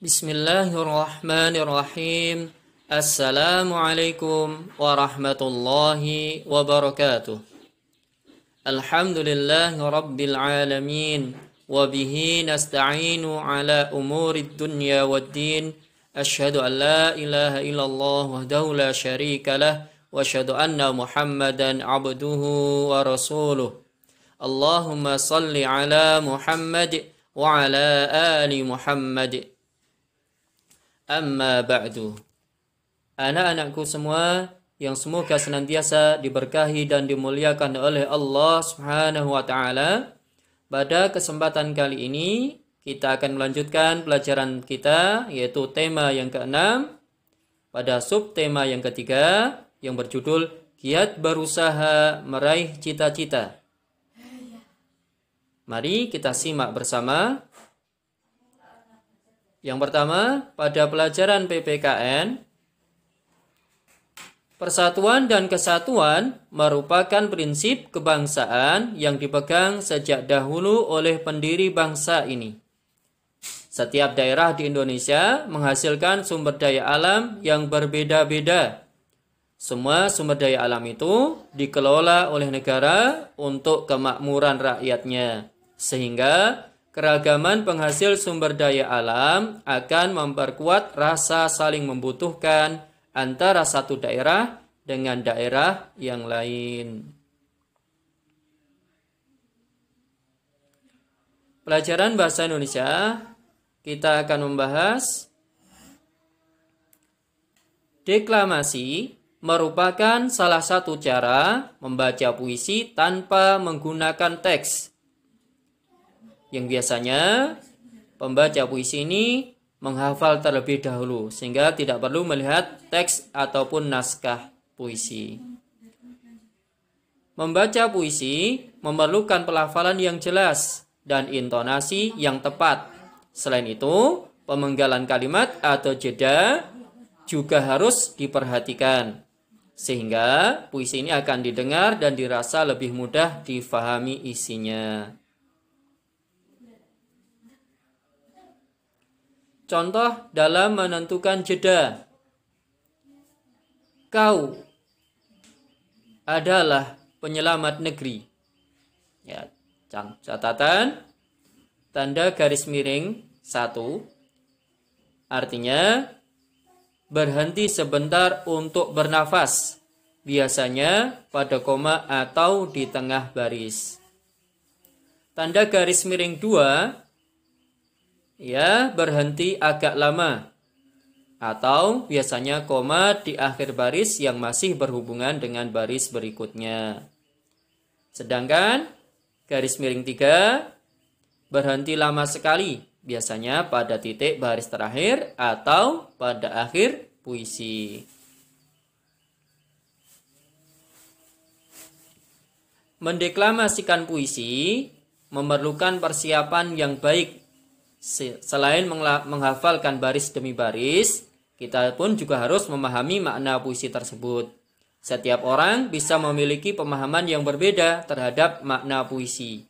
Bismillahirrahmanirrahim. Assalamualaikum warahmatullahi wabarakatuh. Alhamdulillahi rabbil alamin. Wabihi nasta'inu ala umurid dunya waddin. Ashhadu an la ilaha illallah wahdahu la syarika lah. Wa ashhadu anna muhammadan abduhu wa rasuluh. Allahumma salli ala Muhammad wa ala ali Muhammad. Amma ba'du. Anak-anakku semua yang semoga senantiasa diberkahi dan dimuliakan oleh Allah Subhanahu wa taala. Pada kesempatan kali ini kita akan melanjutkan pelajaran kita, yaitu tema yang keenam pada subtema yang ketiga yang berjudul Giat Berusaha Meraih Cita-Cita. Mari kita simak bersama. Yang pertama, pada pelajaran PPKN, persatuan dan kesatuan merupakan prinsip kebangsaan yang dipegang sejak dahulu oleh pendiri bangsa ini. Setiap daerah di Indonesia menghasilkan sumber daya alam yang berbeda-beda. Semua sumber daya alam itu dikelola oleh negara untuk kemakmuran rakyatnya, sehingga keragaman penghasil sumber daya alam akan memperkuat rasa saling membutuhkan antara satu daerah dengan daerah yang lain. Pelajaran Bahasa Indonesia, kita akan membahas deklamasi merupakan salah satu cara membaca puisi tanpa menggunakan teks. Yang biasanya pembaca puisi ini menghafal terlebih dahulu sehingga tidak perlu melihat teks ataupun naskah puisi. Membaca puisi memerlukan pelafalan yang jelas dan intonasi yang tepat. Selain itu, pemenggalan kalimat atau jeda juga harus diperhatikan sehingga puisi ini akan didengar dan dirasa lebih mudah difahami isinya. Contoh dalam menentukan jeda. Kau adalah penyelamat negeri. Ya, catatan tanda garis miring 1. Artinya berhenti sebentar untuk bernafas. Biasanya pada koma atau di tengah baris. Tanda garis miring 2. Ya, berhenti agak lama atau biasanya koma di akhir baris yang masih berhubungan dengan baris berikutnya. Sedangkan garis miring 3 berhenti lama sekali, biasanya pada titik baris terakhir atau pada akhir puisi. Mendeklamasikan puisi memerlukan persiapan yang baik. Selain menghafalkan baris demi baris, kita pun juga harus memahami makna puisi tersebut. Setiap orang bisa memiliki pemahaman yang berbeda terhadap makna puisi.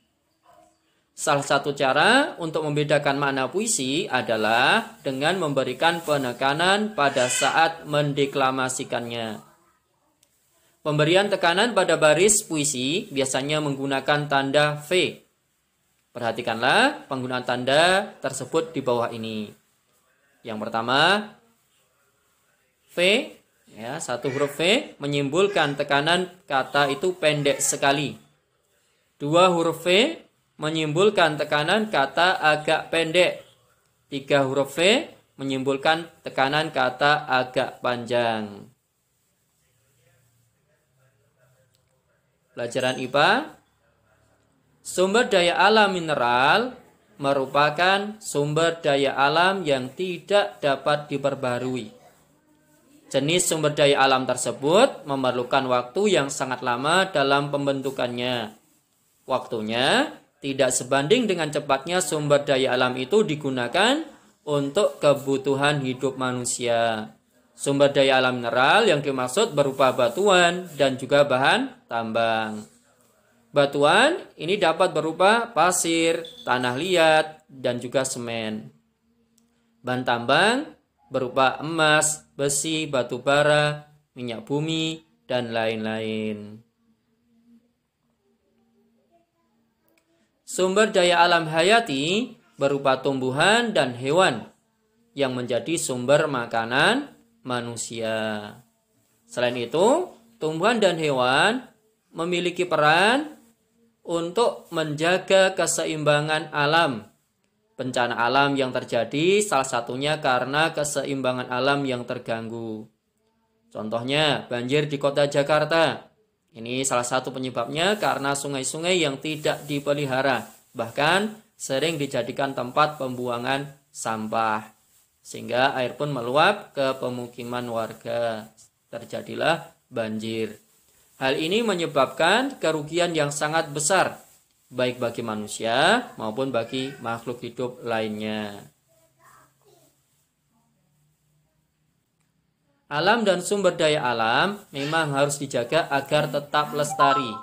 Salah satu cara untuk membedakan makna puisi adalah dengan memberikan penekanan pada saat mendeklamasikannya. Pemberian tekanan pada baris puisi biasanya menggunakan tanda V. Perhatikanlah penggunaan tanda tersebut di bawah ini. Yang pertama, V, ya, satu huruf V menyimbolkan tekanan kata itu pendek sekali. 2 huruf V menyimbolkan tekanan kata agak pendek. 3 huruf V menyimbolkan tekanan kata agak panjang. Pelajaran IPA. Sumber daya alam mineral merupakan sumber daya alam yang tidak dapat diperbarui. Jenis sumber daya alam tersebut memerlukan waktu yang sangat lama dalam pembentukannya. Waktunya tidak sebanding dengan cepatnya sumber daya alam itu digunakan untuk kebutuhan hidup manusia. Sumber daya alam mineral yang dimaksud berupa batuan dan juga bahan tambang. Batuan ini dapat berupa pasir, tanah liat, dan juga semen. Bahan tambang berupa emas, besi, batu bara, minyak bumi, dan lain-lain. Sumber daya alam hayati berupa tumbuhan dan hewan yang menjadi sumber makanan manusia. Selain itu, tumbuhan dan hewan memiliki peran untuk menjaga keseimbangan alam. Bencana alam yang terjadi salah satunya karena keseimbangan alam yang terganggu. Contohnya banjir di kota Jakarta. Ini salah satu penyebabnya karena sungai-sungai yang tidak dipelihara, bahkan sering dijadikan tempat pembuangan sampah, sehingga air pun meluap ke pemukiman warga. Terjadilah banjir. Hal ini menyebabkan kerugian yang sangat besar, baik bagi manusia maupun bagi makhluk hidup lainnya. Alam dan sumber daya alam memang harus dijaga agar tetap lestari.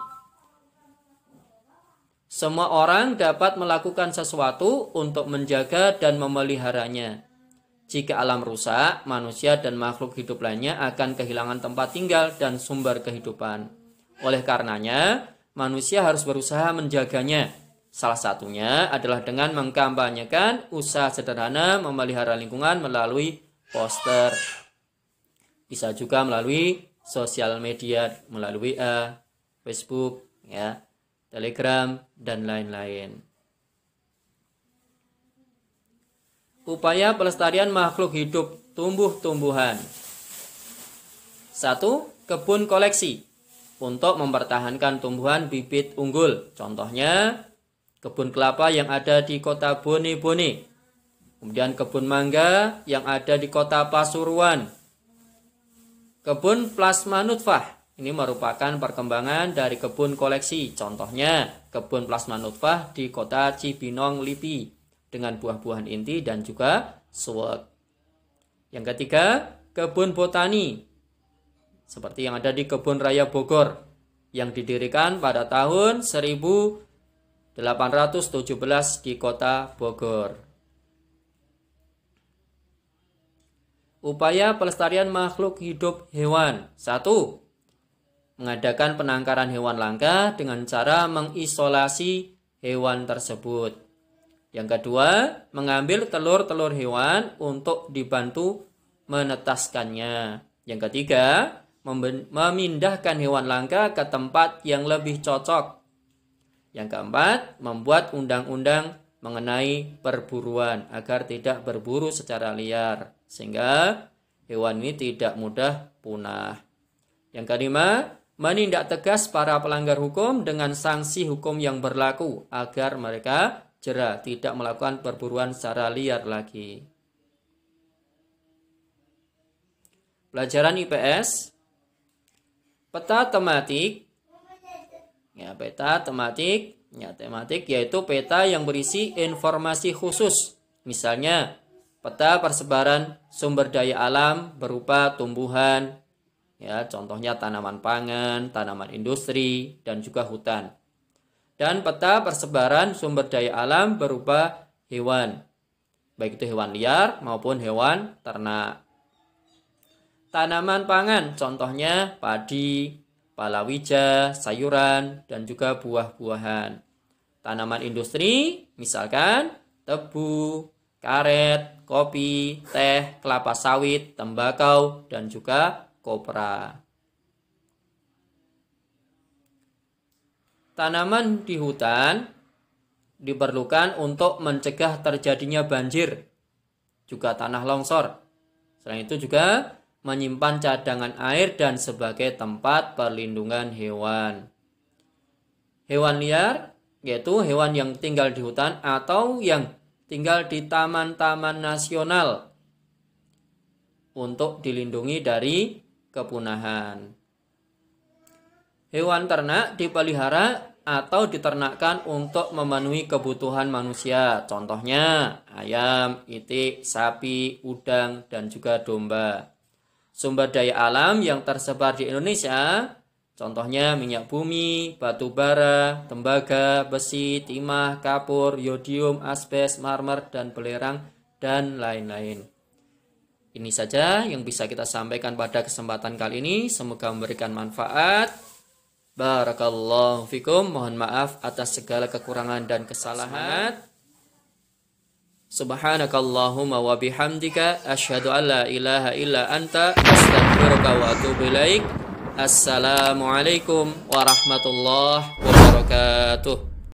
Semua orang dapat melakukan sesuatu untuk menjaga dan memeliharanya. Jika alam rusak, manusia dan makhluk hidup lainnya akan kehilangan tempat tinggal dan sumber kehidupan. Oleh karenanya, manusia harus berusaha menjaganya. Salah satunya adalah dengan mengkampanyekan usaha sederhana memelihara lingkungan melalui poster. Bisa juga melalui sosial media, melalui Facebook, ya, Telegram, dan lain-lain. Upaya pelestarian makhluk hidup tumbuh-tumbuhan. 1. Kebun koleksi untuk mempertahankan tumbuhan bibit unggul. Contohnya, kebun kelapa yang ada di kota Bone-Bone. Kemudian kebun mangga yang ada di kota Pasuruan. Kebun plasma nutfah. Ini merupakan perkembangan dari kebun koleksi. Contohnya, kebun plasma nutfah di kota Cibinong, Lipi, dengan buah-buahan inti dan juga suwek. Yang ketiga, kebun botani, seperti yang ada di Kebun Raya Bogor, yang didirikan pada tahun 1817 di kota Bogor. Upaya pelestarian makhluk hidup hewan. 1. Mengadakan penangkaran hewan langka dengan cara mengisolasi hewan tersebut. Yang kedua, mengambil telur-telur hewan untuk dibantu menetaskannya. Yang ketiga, memindahkan hewan langka ke tempat yang lebih cocok. Yang keempat, membuat undang-undang mengenai perburuan agar tidak berburu secara liar, sehingga hewan ini tidak mudah punah. Yang kelima, menindak tegas para pelanggar hukum dengan sanksi hukum yang berlaku agar mereka jera tidak melakukan perburuan secara liar lagi. Pelajaran IPS, peta tematik. Tematik yaitu peta yang berisi informasi khusus. Misalnya, peta persebaran sumber daya alam berupa tumbuhan, ya, contohnya tanaman pangan, tanaman industri, dan juga hutan. Dan peta persebaran sumber daya alam berupa hewan, baik itu hewan liar maupun hewan ternak. Tanaman pangan, contohnya padi, palawija, sayuran, dan juga buah-buahan. Tanaman industri, misalkan tebu, karet, kopi, teh, kelapa sawit, tembakau, dan juga kopra. Tanaman di hutan diperlukan untuk mencegah terjadinya banjir, juga tanah longsor. Selain itu juga menyimpan cadangan air dan sebagai tempat perlindungan hewan. Hewan liar, yaitu hewan yang tinggal di hutan atau yang tinggal di taman-taman nasional untuk dilindungi dari kepunahan. Hewan ternak dipelihara atau diternakkan untuk memenuhi kebutuhan manusia. Contohnya ayam, itik, sapi, udang, dan juga domba. Sumber daya alam yang tersebar di Indonesia, contohnya minyak bumi, batu bara, tembaga, besi, timah, kapur, yodium, asbes, marmer, dan belerang, dan lain-lain. Ini saja yang bisa kita sampaikan pada kesempatan kali ini. Semoga memberikan manfaat. Barakallahu fikum. Mohon maaf atas segala kekurangan dan kesalahan. Subhanakallahumma wa bihamdika asyhadu an la ilaha illa anta astaghfiruka wa atubu ilaik. Assalamualaikum warahmatullahi wabarakatuh.